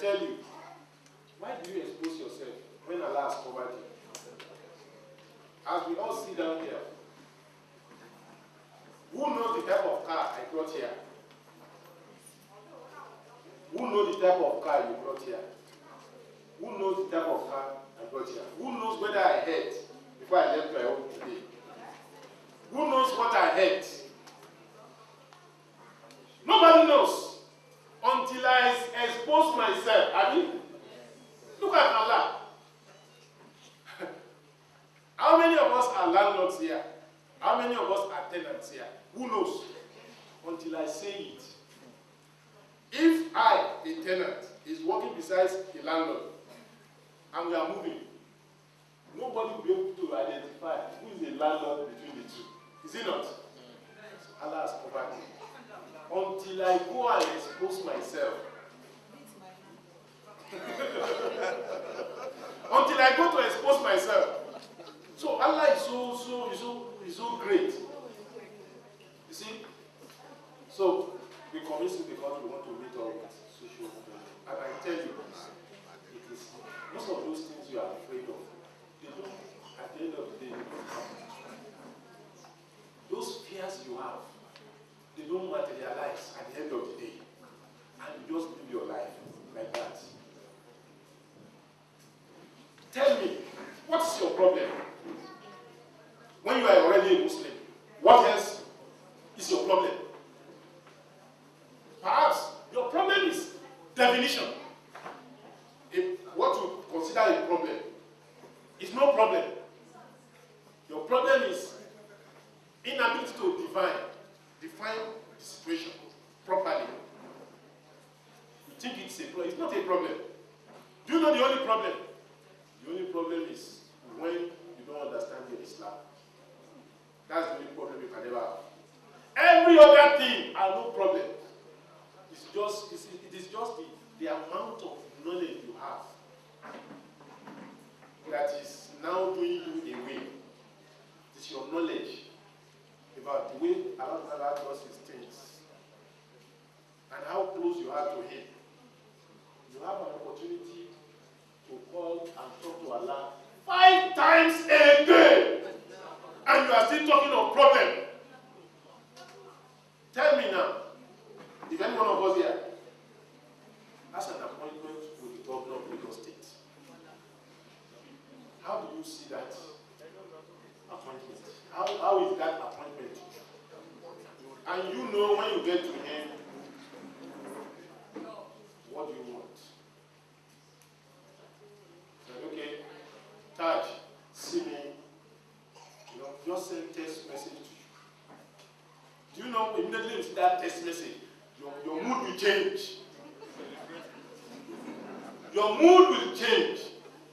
tell you, why do you expose yourself when Allah has covered you? As we all sit down here, who knows the type of car I brought here? Who knows the type of car you brought here? Who knows the type of car I brought here? Who knows whether I ate before I left my home today? Who knows what I ate? Nobody knows until I expose myself. I mean, look at Allah. How many of us are landlords here? How many of us are tenants here? Who knows? Until I say it. If I, a tenant, is working beside a landlord, and we are moving, nobody will be able to identify who is the landlord between the two. Is it not? So Allah has covered me. Until I go and expose myself. Until I go to expose myself. So Allah is so great. You see? So we commit to because we want to meet all with social media. And I tell you, it is most of those things you are afraid of, they don't, at the end of the day, they don't happen. Those fears you have, they don't materialize at the end of the day. And you just live your life like that. Tell me, what's your problem? When you are already a Muslim, what else is your problem? Perhaps your problem is definition. What you consider a problem is no problem. Your problem is inability to define the situation properly. You think it's a problem. It's not a problem. Do you know the only problem? The only problem is when you don't understand your Islam. That's the only problem you can ever have. Every other thing are no problem. It is just the amount of knowledge you have that is now doing you away. It's your knowledge about the way Allah does his things and how close you are to him. You have an opportunity to call and talk to Allah 5 times a day, and you are still talking of problem. Tell me now, if any one of us here has an appointment with the governor of Lagos State, how do you see that appointment? How is that appointment? And you know when you get to him, what do you want? Like, okay, Taj, see me. Just send text message to you. Do you know immediately you see that text message, your mood will change. Your mood will change.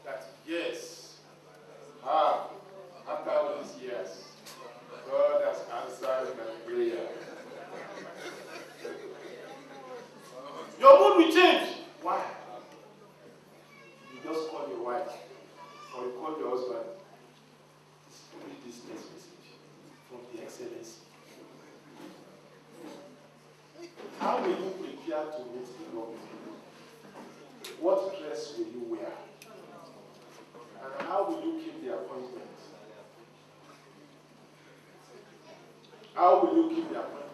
That yes, after all these years, God has answered my prayer. Your mood will change. Why? You just call your wife or you call your husband. Read this text message from the Excellency. How will you prepare to meet the Lord? What dress will you wear? And how will you keep the appointment? How will you keep the appointment?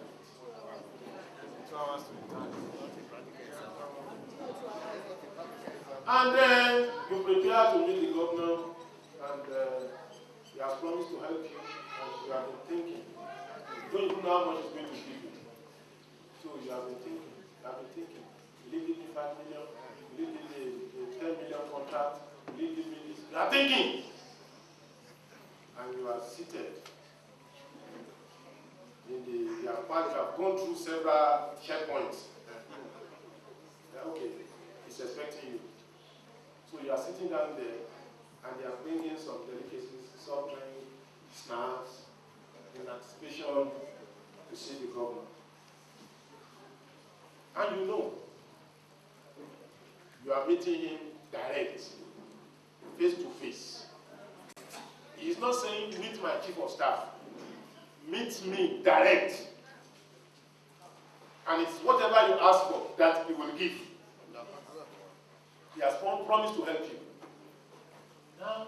And then you prepare to meet the governor, and he has promised to help you, and you have been thinking. You don't even know how much he's going to give you. So you have been thinking. Will he give me 5 million? Will he give me a 10 million contract? Will he give me this? You are thinking. And you are seated. You have gone through several checkpoints. Okay, he's expecting you. So you are sitting down there, and they are bringing some delicacies, soft drink, snacks, in anticipation to see the governor. And you know, you are meeting him direct, face to face. He is not saying, meet my chief of staff. Meet me direct. And it's whatever you ask for that he will give. He has promised to help you. Now,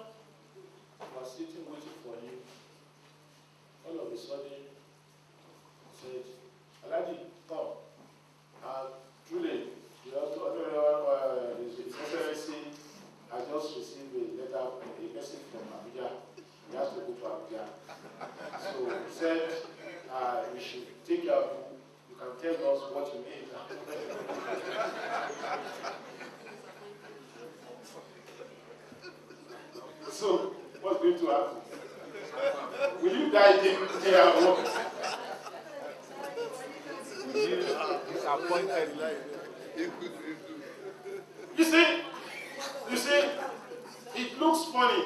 you are sitting waiting for him. All of a sudden, he said, Aladi, come. Truly, His Excellency has just received a message from Abuja. He has to go to Abuja. So he said, we should take care of you. You can tell us what you need. So, what's going to happen? Will you die there or what? Disappointed. You see, it looks funny,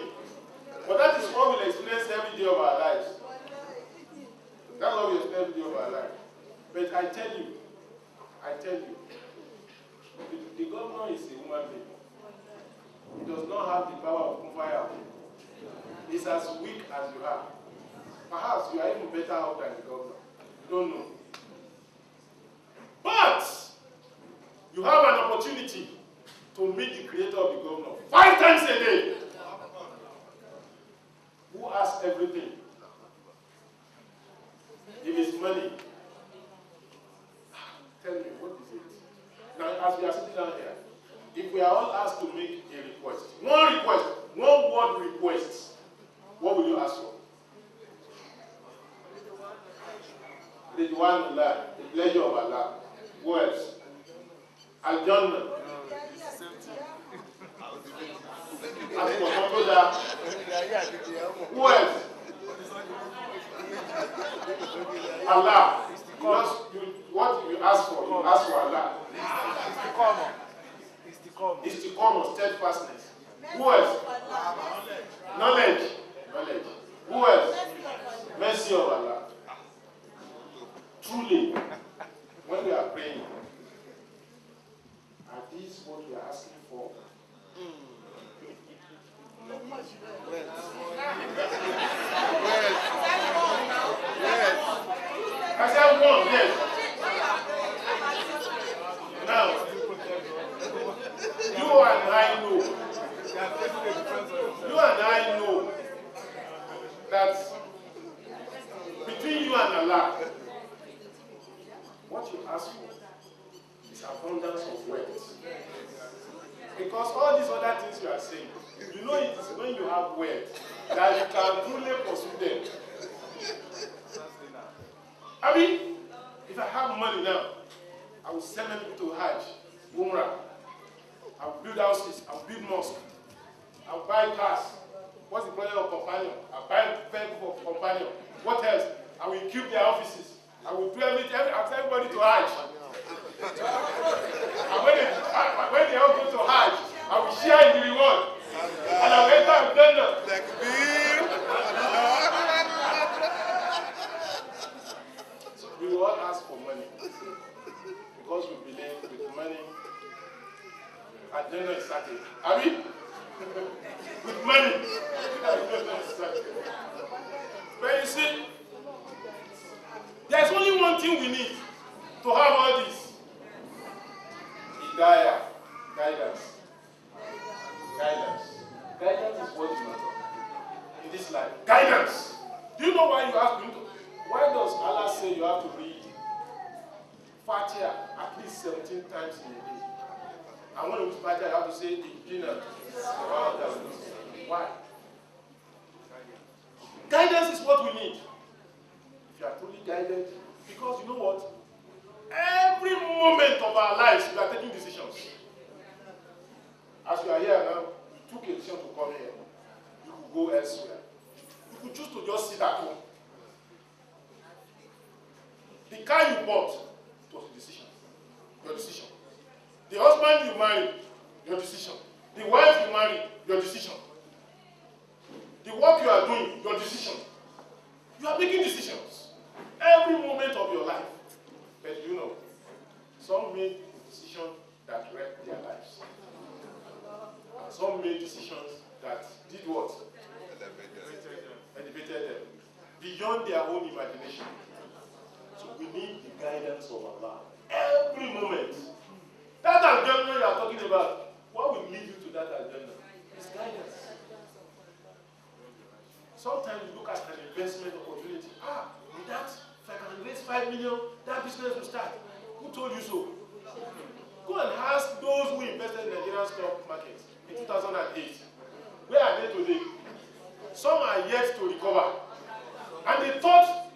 but that is what we'll experience every day of our lives. That's what we experience every day of our lives. But I tell you, the governor is a human being. He does not have the power of fire. He's as weak as you are. Perhaps you are even better off than the governor. You don't know. But you have an opportunity to meet the creator of the governor 5 times a day. Who has everything? If it's money, tell me, what is it? Now, as we are sitting down here, if we are all asked to make a request, one word request, what will you ask for? The one Allah, the pleasure of Allah. Who else? Al-Jannah. Who else? Allah. What you ask for? You ask for Allah. Istiqamah, steadfastness. Who else? Knowledge. Who else? Mercy of Allah. Truly, when we are praying, are these what we are asking for? I said one, yes. Now, you and I know that between you and Allah, what you ask for is abundance of wealth. Because all these other things you are saying, you know it is when you have wealth that you can truly pursue them. I mean, if I have money now, I will send people to Hajj, Umrah. I will build houses, I will build mosques. I will buy cars. What's the pleasure of companion? I will buy vehicle for companion. What else? I will equip their offices. I will do everything. I'll send everybody to Hajj. And when they all go to Hajj, I will share in the reward. And I will enter Jannah. So we will all ask for money. Because we believe with money, Jannah is certain. Are we? With money. But you see, there's only one thing we need to have all this. Hidayah, guidance. Guidance is what you matter in this life. Guidance. Do you know why you have to? Why does Allah say you have to read Fatiha at least 17 times in a day? And when you read Fatiha, you have to say dinner. Why? Guidance is what we need. If you are truly guided, because you know what? Every moment of our lives, we are taking decisions. As you are here now, you took a decision to come here. You could go elsewhere. You could choose to just sit at home. The car you bought was a decision. Your decision. The husband you married, your decision. The wife you married, your decision. The work you are doing, your decision. You are making decisions. Every moment of your life. But you know, some made decisions that wrecked their lives. And some made decisions that did what? Elevated them. Beyond their own imagination. So we need the guidance of Allah. Every moment. That Al-Jannah you are talking about, what will lead Yusuf. Go and ask those who invested in Nigerian stock market in 2008. Where are they today? Some are yet to recover. And they thought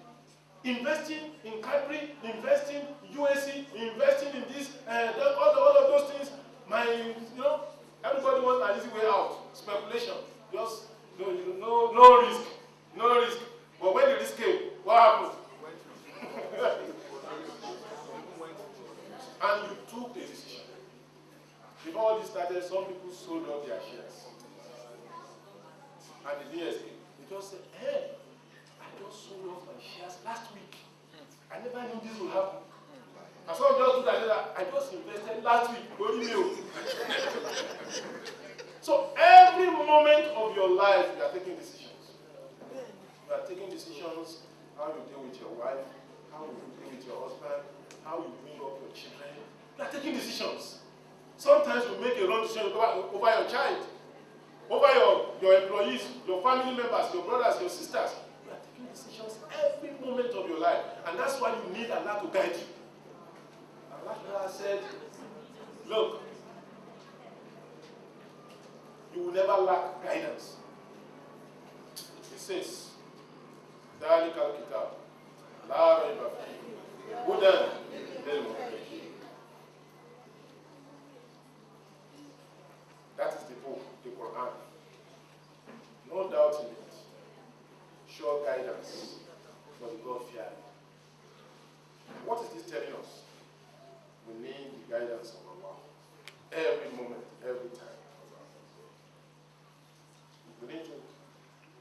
investing in Cadbury, investing in USC, investing in this, all of those things, everybody wants an easy way out. Speculation. Just no risk. No risk. But when the risk came, what happened? And you took a decision. Before all this started, some people sold off their shares. And they didn't escape. They just said, hey, I just sold off my shares last week. I never knew this would happen. And some just do that. I just invested last week. Only me. So every moment of your life, you are taking decisions. You are taking decisions how you deal with your wife, how you deal with your husband, how you bring up your children. You are taking decisions. Sometimes you make a wrong decision over your child, over your employees, your family members, your brothers, your sisters. You are taking decisions every moment of your life. And that's why you need Allah to guide you. Allah said, look, you will never lack guidance. It says, ذَلِكَ الْكِتَابُ لَا رَيْبَ فِيهِ هُدًى لِلْمُتَّقِينَ. That is the book, the Quran. No doubt in it. Sure guidance for the God-fearing. What is this telling us? We need the guidance of Allah. Every moment, every time. We need to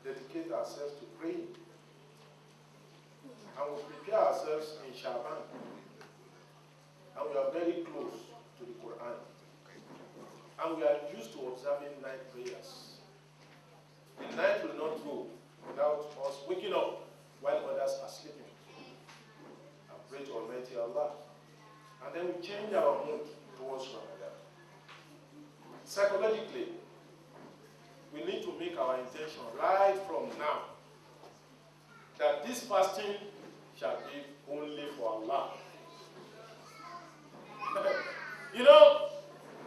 dedicate ourselves to praying. And we prepare ourselves in Shaban. And we are very close to the Quran. And we are used to observing night prayers. The night will not go without us waking up while others are sleeping. And pray to Almighty Allah. And then we change our mood towards Ramadan. Psychologically, we need to make our intention right from now that this fasting shall be only for Allah.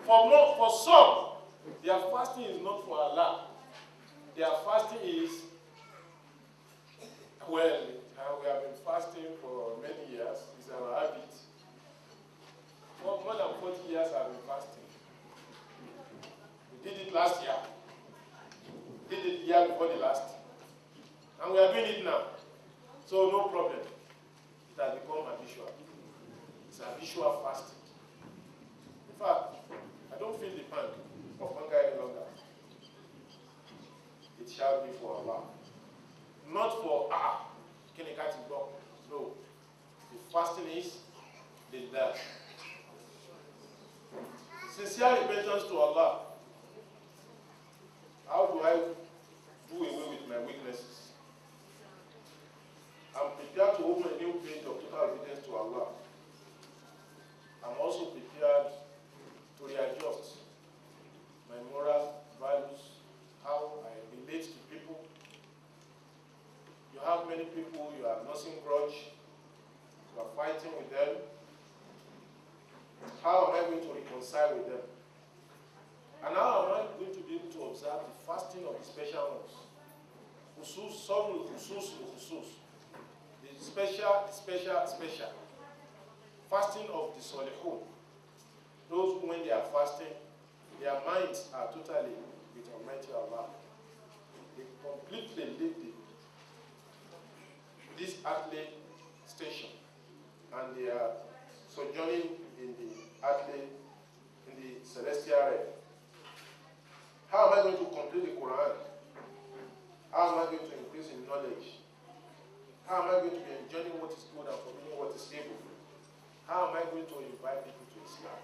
For some, their fasting is not for Allah. Their fasting is, we have been fasting for many years. It's our habit. For more than 40 years I've been fasting. We did it last year. Did it the year before the last. And we are doing it now. So no problem. It has become habitual. It's habitual fasting. In fact, I don't feel the pang of hunger any longer. It shall be for Allah. Not for, can you catch it back? No. The fasting is the death. Sincere repentance to Allah. How do I do away with my weaknesses? I'm prepared to open a new page of total obedience to Allah. I'm also prepared to readjust my moral values, how I relate to people. You have many people you are nursing grudge, you are fighting with them. How am I going to reconcile with them? And how am I going to be able to observe the fasting of the special ones? The special. Fasting of the Solihun. Those who, when they are fasting, their minds are totally with Almighty Allah. They completely leave this earthly station and they are sojourning in the earthly, in the celestial realm. How am I going to complete the Quran? How am I going to increase in knowledge? How am I going to be enjoying what is good and forbidding what is evil? How am I going to invite people to Islam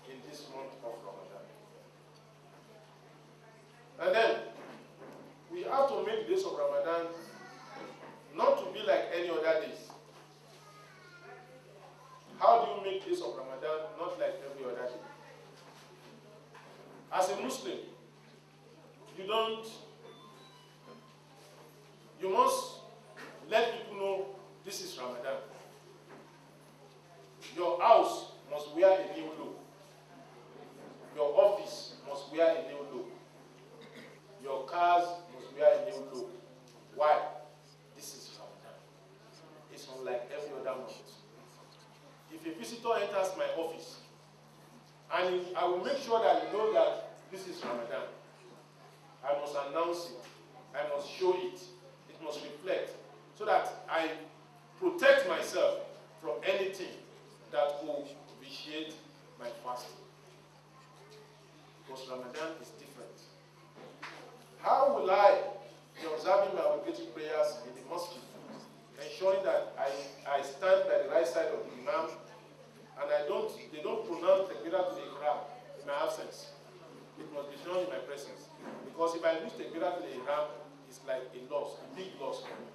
in this month of Ramadan? And then, we have to make the days of Ramadan not to be like any other days. How do you make days of Ramadan not like every other day? As a Muslim, you must let people know this is Ramadan. Your Your house must wear a new look. Your office must wear a new look. Your cars must wear a new look. Why? This is Ramadan. It's unlike every other month. If a visitor enters my office, and I will make sure that you know that this is Ramadan, I must announce it. I must show it. It must reflect, so that I protect myself from anything that will vitiate my fasting. Because Ramadan is different. How will I be observing my obligatory prayers in the mosque, ensuring that I stand by the right side of the imam, and they don't pronounce Takbiratul Ihram in my absence? It must be done in my presence. Because if I lose Takbiratul Ihram, it's like a loss, a big loss for me.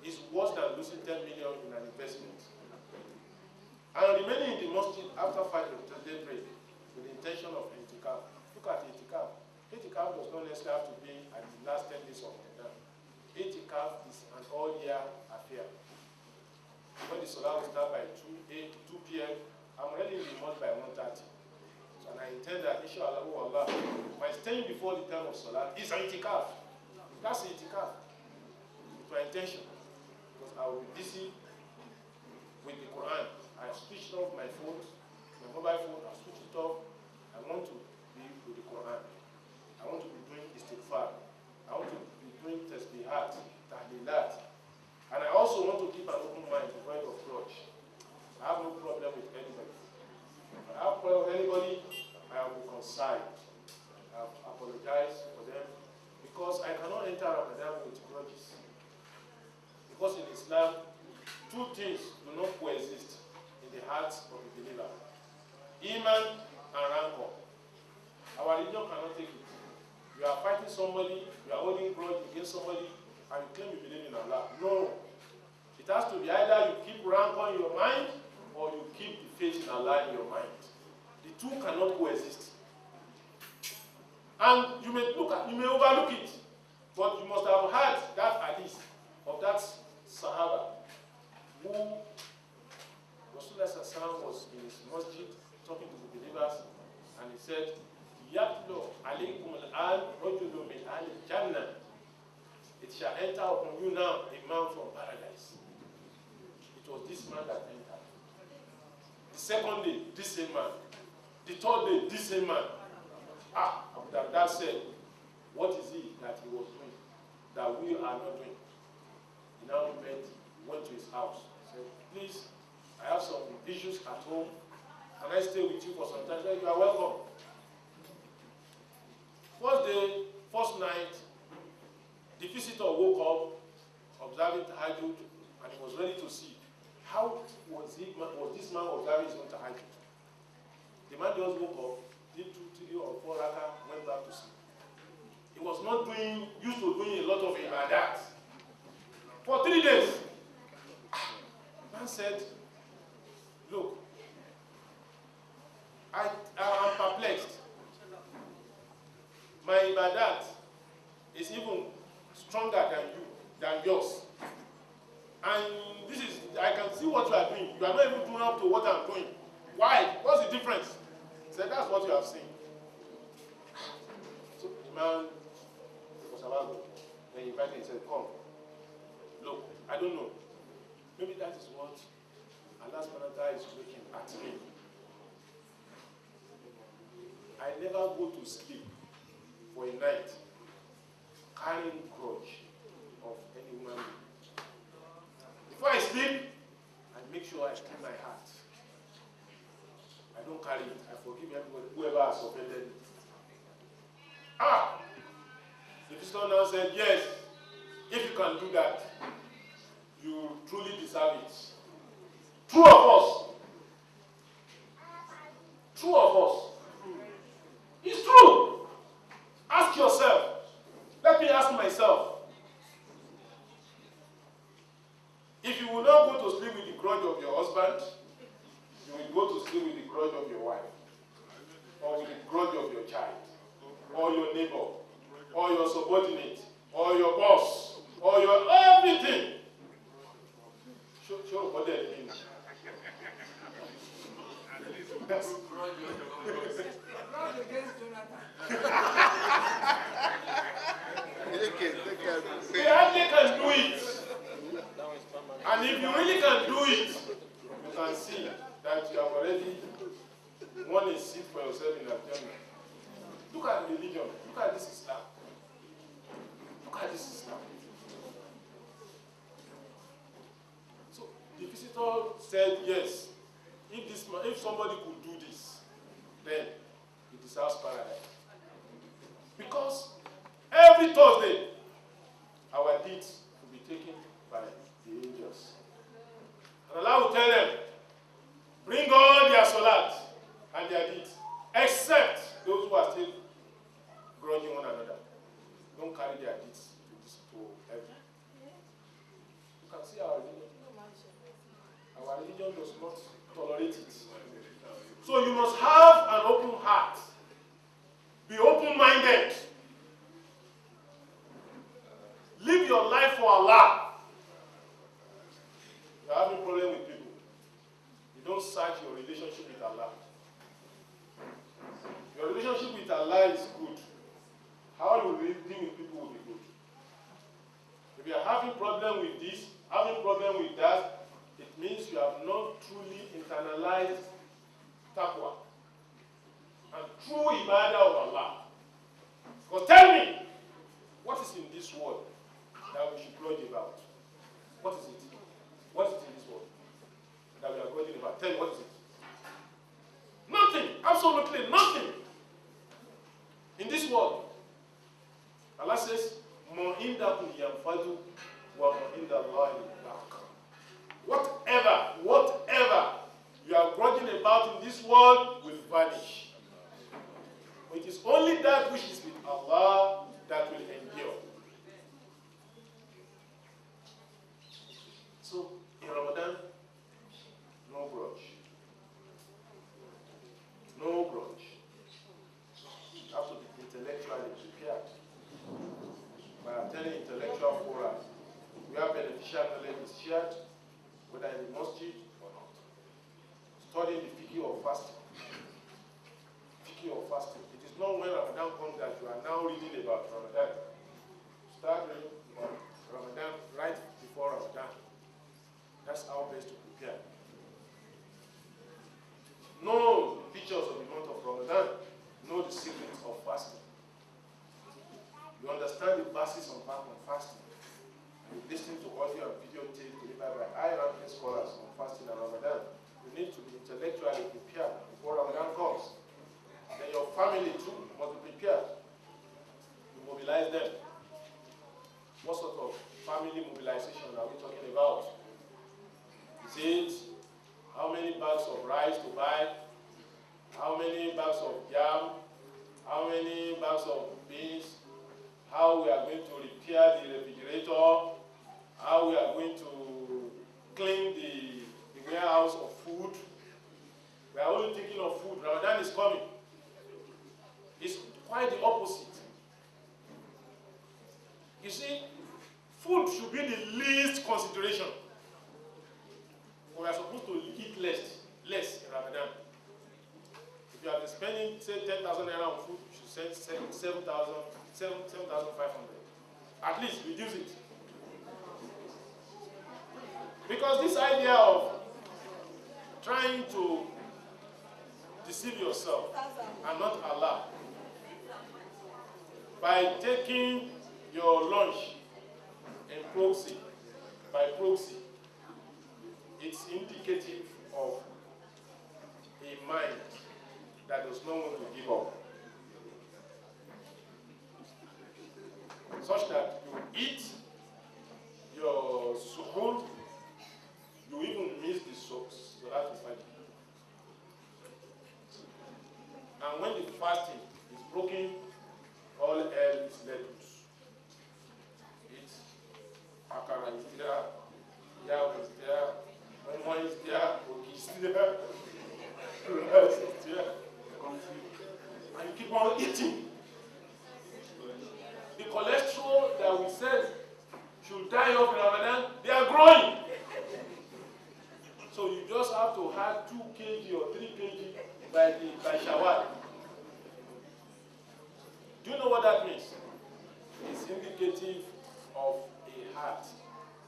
It's worse than losing 10 million in an investment. And remaining in the mosque after Fajr till daybreak with the intention of itikaf. Look at itikaf. Itikaf does not necessarily have to be at the last 10 days of Ramadan. Itikaf is an all-year affair. When the Salah will start by 2 p.m., I'm already in the mosque by 1:30. So, and I intend that, inshallah, Allah, my staying before the time of Salah is an itikaf. That's itikaf. It's my intention. Because I will be busy with the Quran. I switched off my phone, my mobile phone, I switched it off. I want to be with the Quran. I want to be doing istighfar. I want to be doing tasbihat, tahlilat. And I also want to keep an open mind, devoid of grudge. I have no problem with anybody. If I have a problem with anybody, I will reconcile. I have apologized for them. Because I cannot enter Ramadan with grudges. Because in Islam, two things do not coexist in the hearts of the believer: Iman and rancor. Our religion cannot take it. You are fighting somebody, you are holding grudge against somebody, and you claim you believe in Allah. No. It has to be either you keep rancor in your mind, or you keep the faith in Allah in your mind. The two cannot coexist. And you may overlook it, but you must have heard that hadith of that Sahaba who Rasulullah was in his masjid talking to the believers, and he said, Yatlu alaykum al-an rajulun min al-jannah. It shall enter upon you now a man from paradise. It was this man that entered. The second day, this same man. The third day, this same man. Abu Darda said, what is it that he was doing that we are not doing? He now went to his house. Said, please, I have some issues at home. Can I stay with you for some time? Said, you are welcome. First day, first night, the visitor woke up, observing Tahajjud, and he was ready to see. How was this man observing his own Tahajjud? The man just woke up, did 2, 3, or 4 rakah, went back to sleep. He was not used to doing a lot of ibadat. For 3 days, the man said, look, I am perplexed. My ibadat is even stronger than yours. And this is, I can see what you are doing. You are not even doing up to what I'm doing. Why? What's the difference? He said, that's what you have seen. So the man was about to, then he invited, he said, come. Look, I don't know. Maybe that is what Allah subhanahu wa ta'ala is looking at me. I never go to sleep for a night carrying grudge of any woman. Before I sleep, I make sure I clean my heart. I don't carry it. I forgive everybody, whoever has offended me. The visitor now said, yes, if you can do that, you truly deserve it. True of us. True of us. It's true. Ask yourself. Let me ask myself. If you will not go to sleep with the grudge of your husband, you will go to sleep with the grudge of your wife, or with the grudge of your child, or your neighbor, or your subordinate, or your boss, or your everything. Show what they mean. That's Not against Jonathan. they hardly can do it. And if you really can do it, you can see that you have already won a seat for yourself in Algeria. Look at religion. Look at this Islam. Look at this Islam. So the visitor said, yes, if somebody could do this, then it deserves paradise. Because every Thursday, our deeds will be taken by the angels. And Allah will tell them, bring all their salat and their deeds, except those who are still grudging one another. Don't carry their deeds to heaven. You can see our religion. Our religion does not tolerate it. So you must have an open heart. Be open-minded. Live your life for Allah. You are having a problem with people. You don't search your relationship with Allah. Your relationship with Allah is good. How you deal with people will be good. If you are having problem with this, having problem with that, it means you have not truly internalized taqwa and true ibadah of Allah. Because tell me, what is in this world that we should grudge about? What is it? What is it in this world that we are grudging about? Tell me, what is it? Nothing. Absolutely nothing. In this world, Allah says, "Mo indakum yanfadu wa mo indallahi baq." Whatever you are grudging about in this world will vanish. It is only that which is with Allah that will endure. So, in Ramadan, no grudge. No grudge. You have to be intellectually prepared. By attending intellectual forums, where beneficial knowledge is shared, whether in the mosque or not. Studying the fiqh of fasting. Fiqh of fasting. It is not when Ramadan comes that you are now reading about Ramadan. Start reading Ramadan right before Ramadan. That's how best to prepare. Know the features of the month of Ramadan. Know the secrets of fasting. You understand the basis on fasting. You listen to audio and video tapes delivered by high-ranking scholars on fasting and Ramadan. You need to be intellectually prepared before Ramadan comes. Then your family too must be prepared. You mobilize them. What sort of family mobilization are we talking about? Is it how many bags of rice to buy? How many bags of yam? How many bags of beans? How we are going to repair the refrigerator? How we are going to clean the warehouse of food? We are only thinking of food. Ramadan is coming. It's quite the opposite. You see, food should be the least consideration. We are supposed to eat less in Ramadan. If you have been spending, say, 10,000 naira on food, you should spend 7,500. At least reduce it. Because this idea of trying to deceive yourself and not Allah by taking your lunch in proxy, by proxy, it's indicative of a mind that does not want to give up. Such that you eat your suhoor, you even miss the Salat al-Fajr. And when the fasting is broken, all hell is let loose. It's akara is there, yam is there, one is there, ogi is there, rice is there, and you keep on eating. The cholesterol that we said should die off in Ramadan, they are growing. So you just have to have 2 kg or 3 kg by Shawwal. Do you know what that means? It's indicative of a heart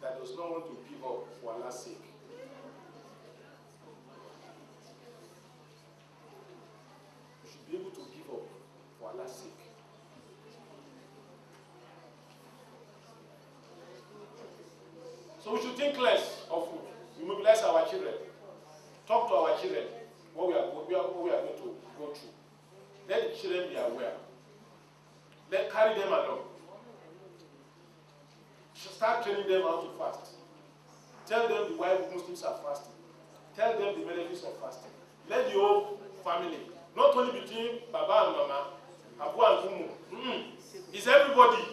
that does not want to give up for Allah's sake. You should be able to give up for Allah's sake. So we should think less of food. We mobilize our children. Talk to our children what we are going to go through. Let the children be aware. Let carry them along. Start training them how to fast. Tell them why Muslims are fasting. Tell them the benefits of fasting. Let the whole family, not only between Baba and Mama, Abu and Umu, it's everybody.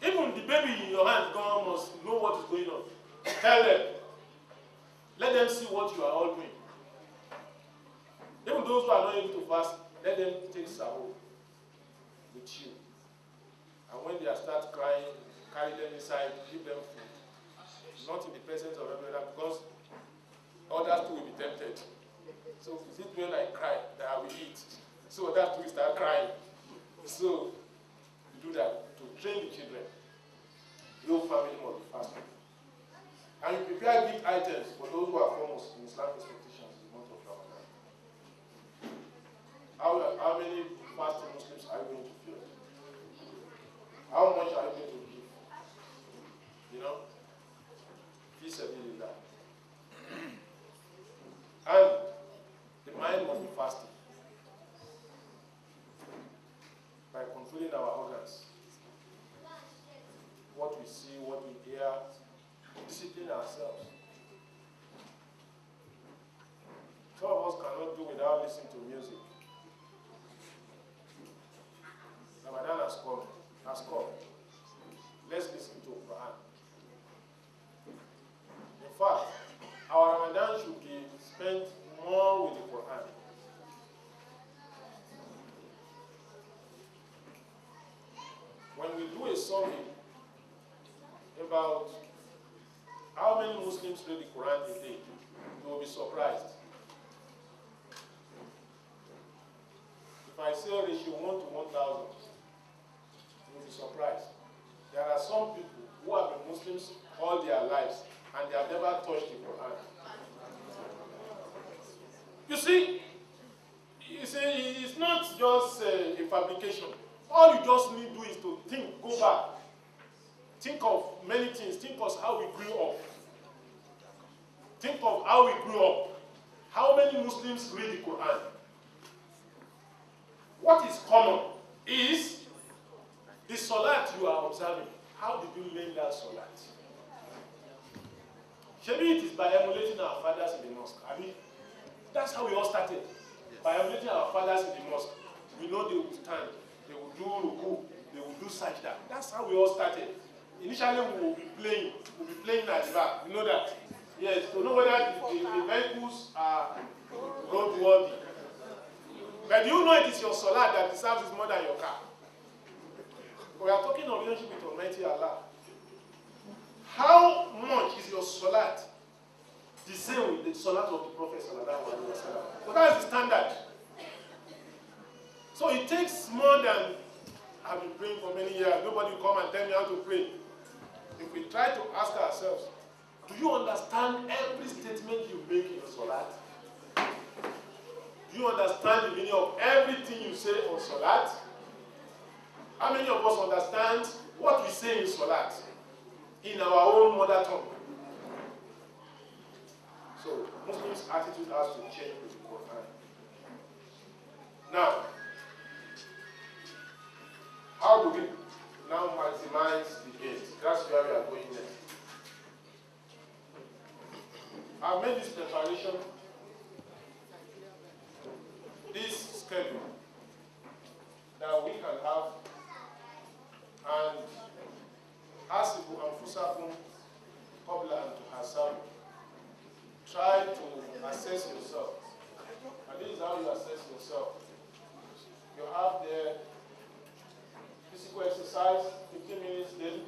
Even the baby in your hand, God must know what is going on. Tell them. Let them see what you are all doing. Even those who are not able to fast, let them take sahur with you. And when they start crying, carry them inside, give them food. Not in the presence of everyone, because others too will be tempted. So is it when I cry that I will eat? So others too will start crying. So you do that to train the children. Your family must be fasting. And you prepare gift items for those who are foremost in Islamic expectations in the month of Ramadan. How many fasting Muslims are you going to feed? How much are you going to give? You know? Peace and that. And the mind must be fasting. By controlling our organs. What we see, what we hear, discipline ourselves. Some of us cannot do without listening to music. Ramadan has come. Let's listen to Quran. In fact, our Ramadan should be spent more with the Quran. When we do a survey about how many Muslims read the Quran a day, you will be surprised. If I say ratio 1 to 1,000, you will be surprised. There are some people who have been Muslims all their lives and they have never touched the Quran. You see, it's not just a fabrication. All you just need to do is to think, go back. Think of many things. Think of how we grew up. Think of how we grew up. How many Muslims read the Quran? What is common is the salat you are observing. How did you learn that salat? Maybe it is by emulating our fathers in the mosque. I mean, that's how we all started. By emulating our fathers in the mosque. We know they will stand, they will do ruku, they will do sajda. That's how we all started. Initially, we will be playing at the back. You know that? Yes, to know whether the vehicles are roadworthy. But do you know it is your salat that deserves it more than your car? We are talking of relationship with Almighty Allah. How much is your salat the same with the salat of the Prophet Sallallahu Alaihi Wasallam? So that's the standard. So it takes more than I've been praying for many years. Nobody will come and tell me how to pray. If we try to ask ourselves, do you understand every statement you make in your salat? Do you understand the meaning of everything you say on salat? How many of us understand what we say in salat in our own mother tongue? So Muslims' attitude has to change with the Quran. Now, how do we now maximize the gains? That's where we are going next. I made this preparation, this schedule that we can have, and hasibu anfusakum qabla an tuhasabu. Try to assess yourself. And this is how you assess yourself. You have the physical exercise, 15 minutes daily.